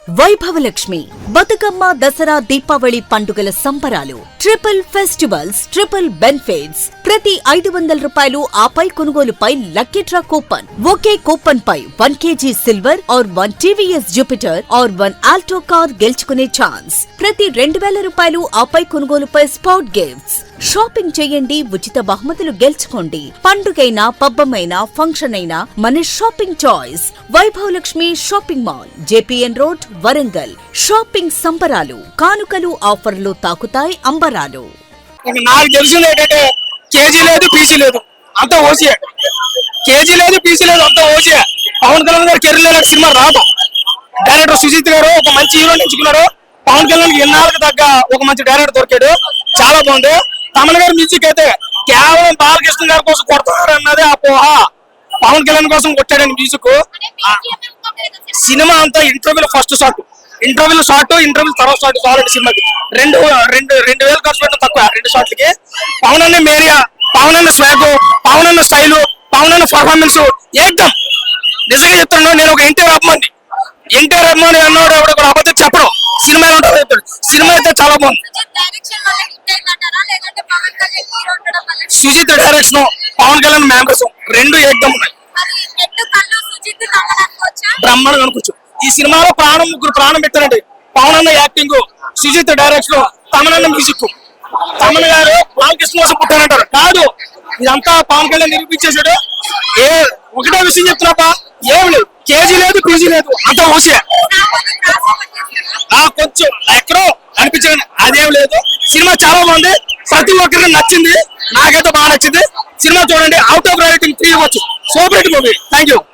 వైభవలక్ష్మి బతుకమ్మ దసరా దీపావళి పండుగల సంబరాలు. Triple festivals, triple benefits. ప్రతి 500 రూపాయలు ఆపై కొనుగోలుపై లక్కీ డ్రా కూపన్. ఒకే కూపన్ పై 1 kg silver or 1 TVS Jupiter or 1 Alto car గెలుచుకునే ఛాన్స్. ప్రతి 2000 రూపాయలు ఆపై కొనుగోలుపై స్పాట్ గిఫ్ట్స్. షాపింగ్ చేయండి, ఉచిత బహుమతులు గెలుచుకోండి. పండుగైనా, పబ్బమైనా, ఫంక్షన్ అయినా మన shopping choice Vaibhav Lakshmi shopping mall, JPN road, Warangal. Shopping సంబరాలు, కానుకలు, ఆఫర్లు తాకుతాయి అంబరాలు. నాకు తెలిసింది ఏంటంటే కేజీ లేదు, పీసీ లేదు, అంతా ఓసీయే. కేజీ లేదు, పీసీ లేదు, అంతా ఓసీయే. పవన్ కళ్యాణ్ గారు కెరీర్ సినిమా రాదు. డైరెక్టర్ సుజిత్ గారు ఒక మంచి హీరో ఎంచుకున్నారు. పవన్ కళ్యాణ్ ఎన్నాళ్ళకి తగ్గ ఒక మంచి డైరెక్టర్ దొరికాడు. చాలా బాగుంది. తమన్ గారి మ్యూజిక్ అయితే కేవలం బాలకృష్ణ గారి కోసం కొడతారు అన్నది అపోహ. పవన్ కళ్యాణ్ కోసం కొట్టాడని మ్యూజిక్. సినిమా అంతా ఇంటర్వ్యూలో ఫస్ట్ షాట్, ఇంటర్వ్యూలో తర్వాత షాట్ చాలండి సినిమాకి. 2,000 ఖర్చు పెట్టడం తక్కువ 2 షాట్లకి. పవన్ అన్న మేరియా, పవన్ అన్న స్వాగ్, పవన్ అన్న స్టైల్, పవన్ అన్న పర్ఫార్మెన్స్ ఏకదం. నిజంగా చెప్తున్నాను, నేను ఒక ఎన్టీఆర్ అభిమాని అన్నాడు ఎవడో కూడా అబద్ధం చెప్పడం. సినిమా ఎలా ఉంటుందో చెప్తాడు. సినిమా అయితే చాలా బాగుంది. సుజిత్ డైరెక్షన్, పవన్ కళ్యాణ్ మ్యామరసం 2 ఏకదం ఉన్నాయి. బ్రహ్మాండంగా అనుకోవచ్చు. ఈ సినిమాలో ముగ్గురు ప్రాణం పెట్టారండి. పవన్ అన్న యాక్టింగ్, సుజిత్ డైరెక్షన్, తమన్ అన్న మ్యూజిక్. తమన్ గారు బాలకృష్ణ కోసం పుట్టారంటారు, కాదు ఇదంతా పవన్ కళ్యాణ్ నిరూపించేశాడు. ఒకటే విషయం చెప్తున్నాపా, ఏమి లేదు, కేజీ లేదు, పీజీ లేదు, అంతా ఓసే. కొంచెం ఎక్కడో అనిపించండి, అదేం లేదు. సినిమా చాలా బాగుంది, ప్రతి ఒక్కరికి నచ్చింది. నాకైతే బాగా నచ్చింది. సినిమా చూడండి, అవుట్ ఆఫ్ రేటింగ్ 3 ఇవ్వచ్చు. Super hit movie. Thank you.